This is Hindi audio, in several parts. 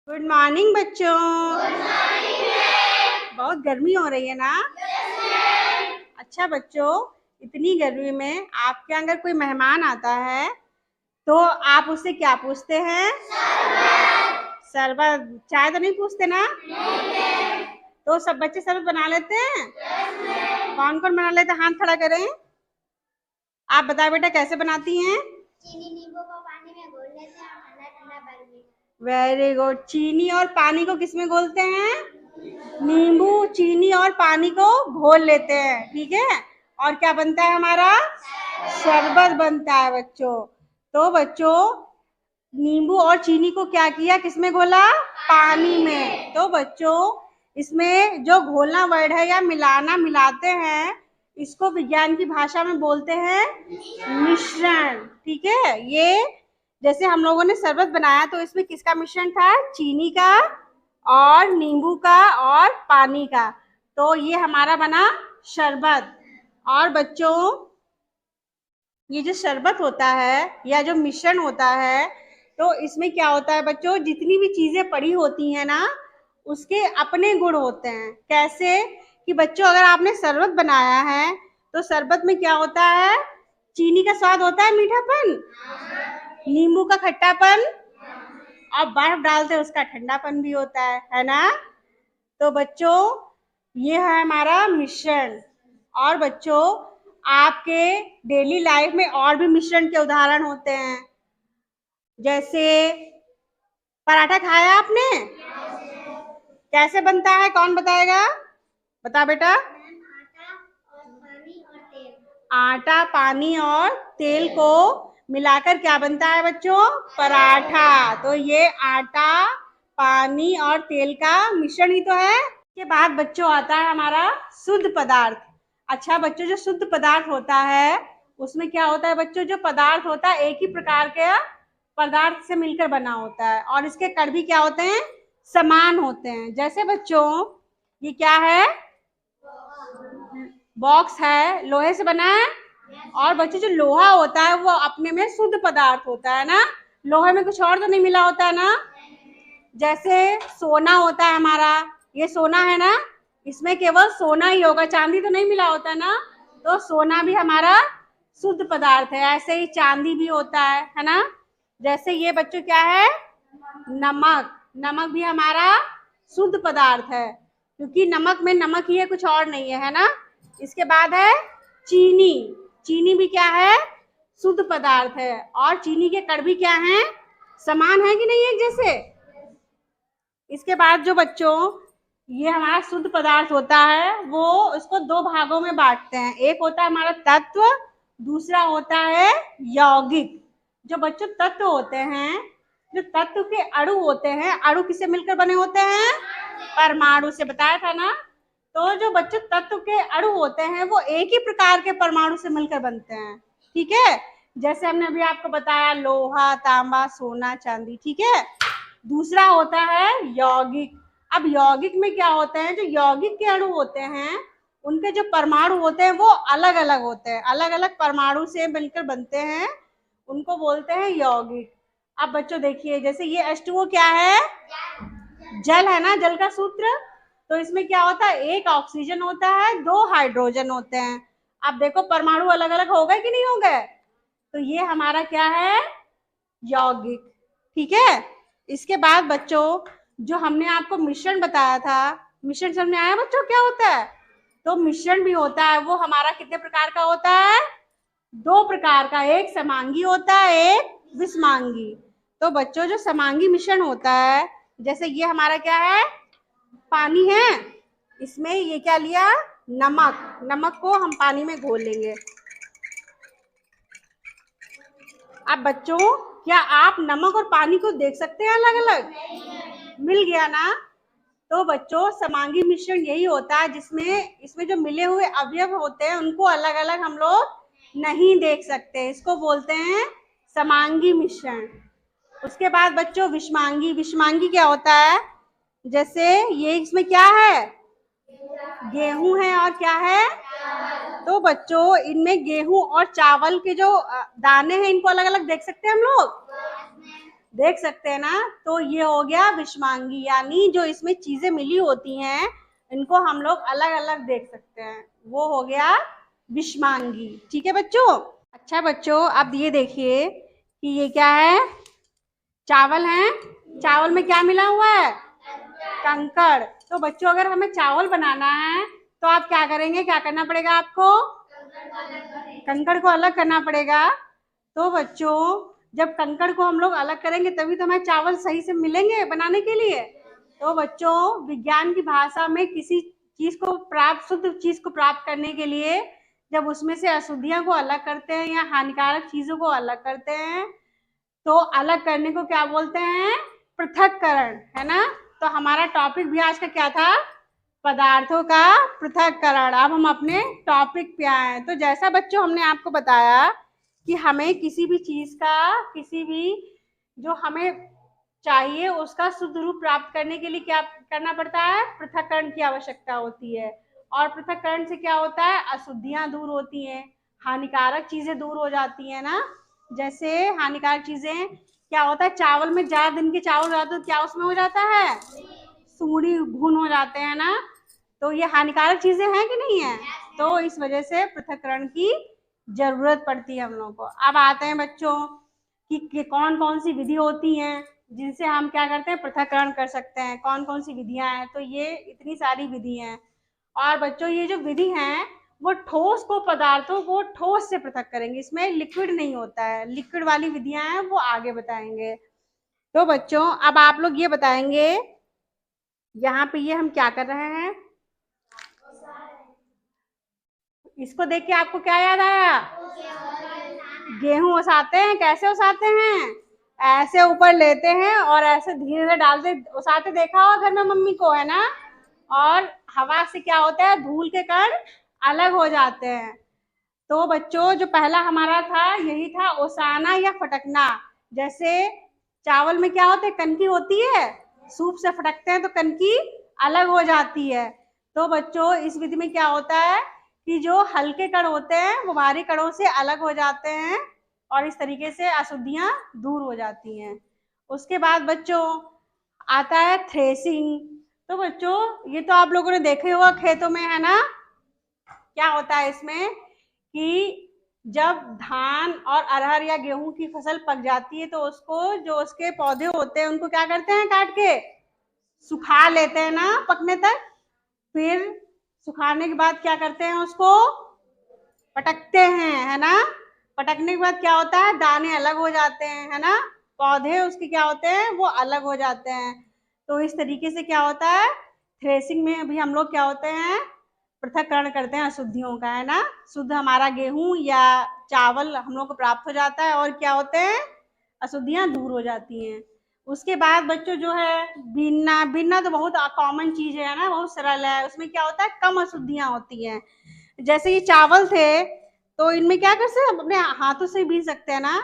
गुड मॉर्निंग बच्चों। बहुत गर्मी हो रही है ना। अच्छा बच्चों, इतनी गर्मी में आपके यहाँ अगर कोई मेहमान आता है तो आप उससे क्या पूछते हैं? शरबत। चाय तो नहीं पूछते ना? तो सब बच्चे शरबत बना लेते हैं? कौन कौन बना लेते हैं? हाथ खड़ा करें। आप बताओ बेटा, कैसे बनाती हैं? चीनी नींबू को पानी में घोल लेते हैं और ठंडा ठंडा पानी। Very good. चीनी और पानी को किस में घोलते हैं? नींबू, चीनी और पानी को घोल लेते हैं, ठीक है। और क्या बनता है हमारा? शरबत बनता है बच्चों। तो बच्चों, नींबू और चीनी को क्या किया, किसमें घोला? पानी में। तो बच्चों, इसमें जो घोलना वर्ड है या मिलाना, मिलाते हैं, इसको विज्ञान की भाषा में बोलते हैं मिश्रण, ठीक है। ये जैसे हम लोगों ने शरबत बनाया तो इसमें किसका मिश्रण था? चीनी का और नींबू का और पानी का। तो ये हमारा बना शरबत। और बच्चों, ये जो शरबत होता है या जो मिश्रण होता है, तो इसमें क्या होता है बच्चों, जितनी भी चीजें पड़ी होती हैं ना, उसके अपने गुण होते हैं। कैसे कि बच्चों, अगर आपने शरबत बनाया है तो शरबत में क्या होता है? चीनी का स्वाद होता है, मीठापन, नींबू का खट्टापन, और बर्फ डालते हैं उसका ठंडापन भी होता है ना। तो बच्चों, ये है हमारा मिश्रण। और बच्चों, आपके डेली लाइफ में और भी मिश्रण के उदाहरण होते हैं। जैसे पराठा खाया आपने? कैसे बनता है, कौन बताएगा? बता बेटा। आटा, पानी और तेल को मिलाकर क्या बनता है बच्चों? पराठा। तो ये आटा, पानी और तेल का मिश्रण ही तो है। इसके बाद बच्चों आता है हमारा शुद्ध पदार्थ। अच्छा बच्चों, जो शुद्ध पदार्थ होता है उसमें क्या होता है बच्चों? जो पदार्थ होता है एक ही प्रकार के पदार्थ से मिलकर बना होता है और इसके कण भी क्या होते हैं? समान होते हैं। जैसे बच्चों, ये क्या है? बॉक्स है, लोहे से बना है। और बच्चों, जो लोहा होता है वो अपने में शुद्ध पदार्थ होता है ना। लोहे में कुछ और तो नहीं मिला होता है ना। जैसे सोना होता है हमारा, ये सोना है ना, इसमें केवल सोना ही होगा, चांदी तो नहीं मिला होता ना। तो सोना भी हमारा शुद्ध पदार्थ है। ऐसे ही चांदी भी होता है ना। जैसे ये बच्चों क्या है? नमक। नमक भी हमारा शुद्ध पदार्थ है, क्योंकि नमक में नमक ही है, कुछ और नहीं है ना। इसके बाद है चीनी। चीनी भी क्या है? शुद्ध पदार्थ है। और चीनी के कण भी क्या हैं? समान है कि नहीं, एक जैसे। इसके बाद जो बच्चों, ये हमारा शुद्ध पदार्थ होता है, वो इसको दो भागों में बांटते हैं। एक होता है हमारा तत्व, दूसरा होता है यौगिक। जो बच्चों तत्व होते हैं, जो तत्व के अणु होते हैं, अणु किससे मिलकर बने होते हैं? परमाणु से, बताया था ना। तो जो बच्चों तत्व के अणु होते हैं वो एक ही प्रकार के परमाणु से मिलकर बनते हैं, ठीक है। जैसे हमने अभी आपको बताया, लोहा, तांबा, सोना, चांदी, ठीक है। दूसरा होता है यौगिक। अब यौगिक में क्या होते हैं? जो यौगिक के अणु होते हैं उनके जो परमाणु होते हैं वो अलग अलग होते हैं, अलग अलग परमाणु से मिलकर बनते हैं, उनको बोलते हैं यौगिक। अब बच्चों देखिए, जैसे ये H2O क्या है? जल है ना, जल का सूत्र। तो इसमें क्या होता है? एक ऑक्सीजन होता है, दो हाइड्रोजन होते हैं। अब देखो परमाणु अलग अलग हो गए कि नहीं हो गए? तो ये हमारा क्या है? यौगिक, ठीक है। इसके बाद बच्चों, जो हमने आपको मिश्रण बताया था, मिश्रण समझ में आया बच्चों क्या होता है? तो मिश्रण भी होता है, वो हमारा कितने प्रकार का होता है? दो प्रकार का, एक समांगी होता है, एक विषमांगी। तो बच्चों, जो समांगी मिश्रण होता है, जैसे ये हमारा क्या है? पानी है, इसमें ये क्या लिया? नमक। नमक को हम पानी में घोल लेंगे। अब बच्चों, क्या आप नमक और पानी को देख सकते हैं अलग अलग? मिल गया ना। तो बच्चों, समांगी मिश्रण यही होता है जिसमें इसमें जो मिले हुए अवयव होते हैं उनको अलग अलग हम लोग नहीं देख सकते, इसको बोलते हैं समांगी मिश्रण। उसके बाद बच्चों, विषमांगी। विषमांगी क्या होता है? जैसे ये इसमें क्या है? गेहूं है और क्या है? तो बच्चों, इनमें गेहूं और चावल के जो दाने हैं इनको अलग अलग देख सकते हैं हम लोग। देख सकते हैं ना। तो ये हो गया विषमांगी, यानी जो इसमें चीजें मिली होती हैं इनको हम लोग अलग अलग देख सकते हैं, वो हो गया विषमांगी। ठीक है बच्चों। अच्छा बच्चों, अब ये देखिए कि ये क्या है, चावल है। चावल में क्या मिला हुआ है, कंकड़। तो बच्चों अगर हमें चावल बनाना है तो आप क्या करेंगे, क्या करना पड़ेगा आपको, कंकड़ को अलग करना पड़ेगा। तो बच्चों जब कंकड़ को हम लोग अलग करेंगे तभी तो हमें चावल सही से मिलेंगे बनाने के लिए। तो बच्चों विज्ञान की भाषा में किसी चीज को प्राप्त, शुद्ध चीज को प्राप्त करने के लिए जब उसमें से अशुद्धियां को अलग करते हैं या हानिकारक चीजों को अलग करते हैं तो अलग करने को क्या बोलते हैं, पृथक्करण, है ना। तो हमारा टॉपिक भी आज का क्या था, पदार्थों का पृथक्करण। अब हम अपने टॉपिक पे आए। तो जैसा बच्चों हमने आपको बताया कि हमें किसी भी चीज का, किसी भी जो हमें चाहिए उसका शुद्ध रूप प्राप्त करने के लिए क्या करना पड़ता है, पृथक्करण की आवश्यकता होती है। और पृथक्करण से क्या होता है, अशुद्धियां दूर होती हैं, हानिकारक चीजें दूर हो जाती है ना। जैसे हानिकारक चीजें क्या होता है, चावल में ज्यादा दिन के चावल हो जाते तो क्या उसमें हो जाता है, सूढ़ी घुन हो जाते हैं ना। तो ये हानिकारक चीजें हैं कि नहीं है। तो इस वजह से पृथक्करण की जरूरत पड़ती है हम लोगों को। अब आते हैं बच्चों कि कौन कौन सी विधि होती हैं जिनसे हम क्या करते हैं, पृथक्करण कर सकते हैं, कौन कौन सी विधियां हैं। तो ये इतनी सारी विधि हैं। और बच्चों ये जो विधि हैं वो ठोस को, पदार्थों को ठोस से पृथक करेंगे, इसमें लिक्विड नहीं होता है। लिक्विड वाली विधियां हैं वो आगे बताएंगे। तो बच्चों अब आप लोग ये बताएंगे, यहाँ पे ये हम क्या कर रहे हैं, इसको देख के आपको क्या याद आया, गेहूं ओसाते हैं। कैसे ओसाते हैं, ऐसे ऊपर लेते हैं और ऐसे धीरे धीरे डालते ओसाते देखा हो घर में मम्मी को, है ना। और हवा से क्या होता है, धूल के कण अलग हो जाते हैं। तो बच्चों जो पहला हमारा था यही था, ओसाना या फटकना। जैसे चावल में क्या होता है, कनकी होती है, सूप से फटकते हैं तो कनकी अलग हो जाती है। तो बच्चों इस विधि में क्या होता है कि जो हल्के कण होते हैं वो भारी कणों से अलग हो जाते हैं और इस तरीके से अशुद्धियां दूर हो जाती हैं। उसके बाद बच्चों आता है थ्रेसिंग। तो बच्चों ये तो आप लोगों ने देखे होगा खेतों में, है ना। क्या होता है इसमें कि जब धान और अरहर या गेहूं की फसल पक जाती है तो उसको, जो उसके पौधे होते हैं उनको क्या करते हैं, काट के सुखा लेते हैं ना पकने तक। फिर सुखाने के बाद क्या करते हैं, उसको पटकते हैं, है ना। पटकने के बाद क्या होता है, दाने अलग हो जाते हैं, है ना। पौधे उसके क्या होते हैं, वो अलग हो जाते हैं। तो इस तरीके से क्या होता है, थ्रेसिंग में भी हम लोग क्या होते हैं, पृथक्करण करते हैं अशुद्धियों का, है ना। शुद्ध हमारा गेहूं या चावल हम लोग को प्राप्त हो जाता है और क्या होते हैं, अशुद्धियां दूर हो जाती हैं। उसके बाद बच्चों जो है बीनना, बीनना तो बहुत कॉमन चीज है ना, बहुत सरल है। उसमें क्या होता है, कम अशुद्धियां होती हैं। जैसे ये चावल थे तो इनमें क्या कर सकते हैं, अपने हाथों से बीन सकते हैं ना।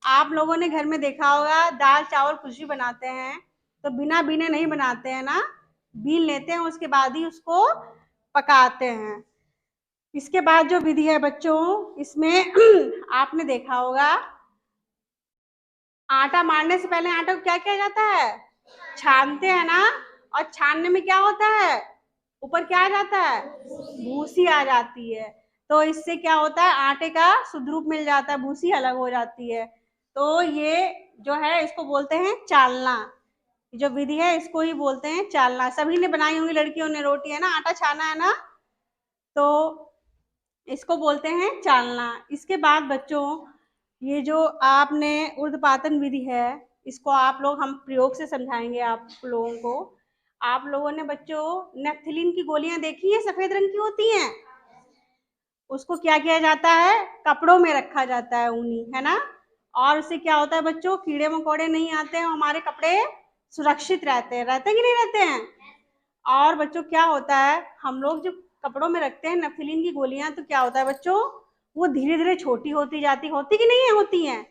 आप लोगों ने घर में देखा होगा दाल चावल कुछ भी बनाते हैं तो बिना बीने नहीं बनाते हैं ना, बीन लेते हैं उसके बाद ही उसको पकाते हैं। इसके बाद जो विधि है बच्चों, इसमें आपने देखा होगा आटा मारने से पहले आटा को क्या किया जाता है, छानते हैं ना। और छानने में क्या होता है, ऊपर क्या आ जाता है, भूसी आ जाती है। तो इससे क्या होता है, आटे का शुद्ध रूप मिल जाता है, भूसी अलग हो जाती है। तो ये जो है इसको बोलते हैं चालना। जो विधि है इसको ही बोलते हैं चालना। सभी ने बनाई होंगी लड़कियों ने रोटी, है ना, आटा छाना है ना, तो इसको बोलते हैं चालना। इसके बाद बच्चों ये जो आपने ऊर्ध्वपातन विधि है इसको आप लोग, हम प्रयोग से समझाएंगे आप लोगों को। आप लोगों ने बच्चों नेफ्थलीन की गोलियां देखी हैं, सफेद रंग की होती हैं। उसको क्या किया जाता है, कपड़ों में रखा जाता है ऊनी, है ना। और उससे क्या होता है बच्चों, कीड़े मकोड़े नहीं आते हैं, हमारे कपड़े सुरक्षित रहते हैं, रहते कि नहीं रहते हैं। और बच्चों क्या होता है, हम लोग जब कपड़ों में रखते हैं नेफ्थलीन की गोलियां तो क्या होता है बच्चों, वो धीरे धीरे छोटी होती जाती, होती कि नहीं है, होती हैं,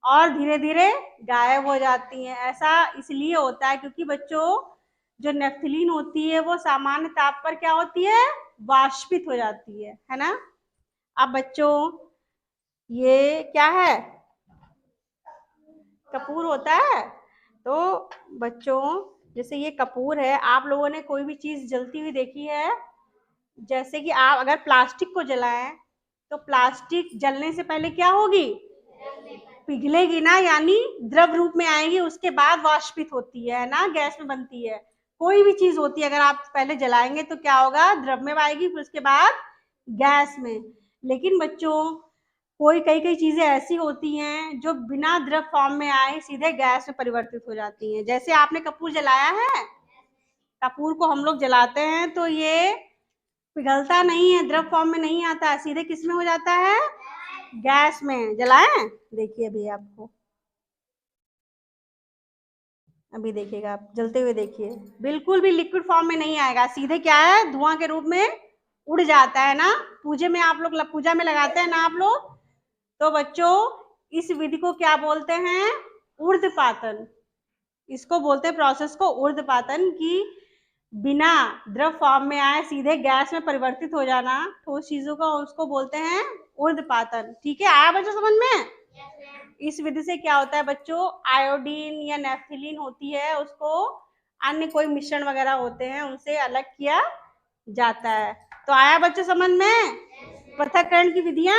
और धीरे धीरे गायब हो जाती हैं। ऐसा इसलिए होता है क्योंकि बच्चों जो नेफ्थलीन होती है वो सामान्य ताप पर क्या होती है, वाष्पित हो जाती है ना। अब बच्चों ये क्या है, कपूर होता है। तो बच्चों जैसे ये कपूर है, आप लोगों ने कोई भी चीज जलती हुई देखी है? जैसे कि आप अगर प्लास्टिक को जलाएं तो प्लास्टिक जलने से पहले क्या होगी? पिघलेगी ना, यानी द्रव रूप में आएगी, उसके बाद वाष्पित होती है ना, गैस में बनती है। कोई भी चीज होती है अगर आप पहले जलाएंगे तो क्या होगा? द्रव में आएगी, फिर उसके बाद गैस में। लेकिन बच्चों कोई कई कई चीजें ऐसी होती हैं जो बिना द्रव फॉर्म में आए सीधे गैस में परिवर्तित हो जाती हैं। जैसे आपने कपूर जलाया है, कपूर को हम लोग जलाते हैं तो ये पिघलता नहीं है, द्रव फॉर्म में नहीं आता, सीधे किस में हो जाता है? गैस में। जलाएं? देखिए अभी आपको, अभी देखिएगा आप, जलते हुए देखिए, बिल्कुल भी लिक्विड फॉर्म में नहीं आएगा, सीधे क्या है? धुआं के रूप में उड़ जाता है ना। पूजे में आप लोग पूजा में लगाते हैं ना आप लोग। तो बच्चों इस विधि को क्या बोलते हैं? ऊर्ध्वपातन। इसको बोलते हैं प्रोसेस को ऊर्ध्वपातन, की बिना द्रव फॉर्म में आए सीधे गैस में परिवर्तित हो जाना ठोस चीजों का, उसको बोलते हैं ऊर्ध्वपातन। ठीक है, आया बच्चों समझ में? इस विधि से क्या होता है बच्चों? आयोडीन या नेफ्थलीन होती है, उसको अन्य कोई मिश्रण वगैरह होते हैं उनसे अलग किया जाता है। तो आया बच्चों समझ में पृथक्करण की विधियां?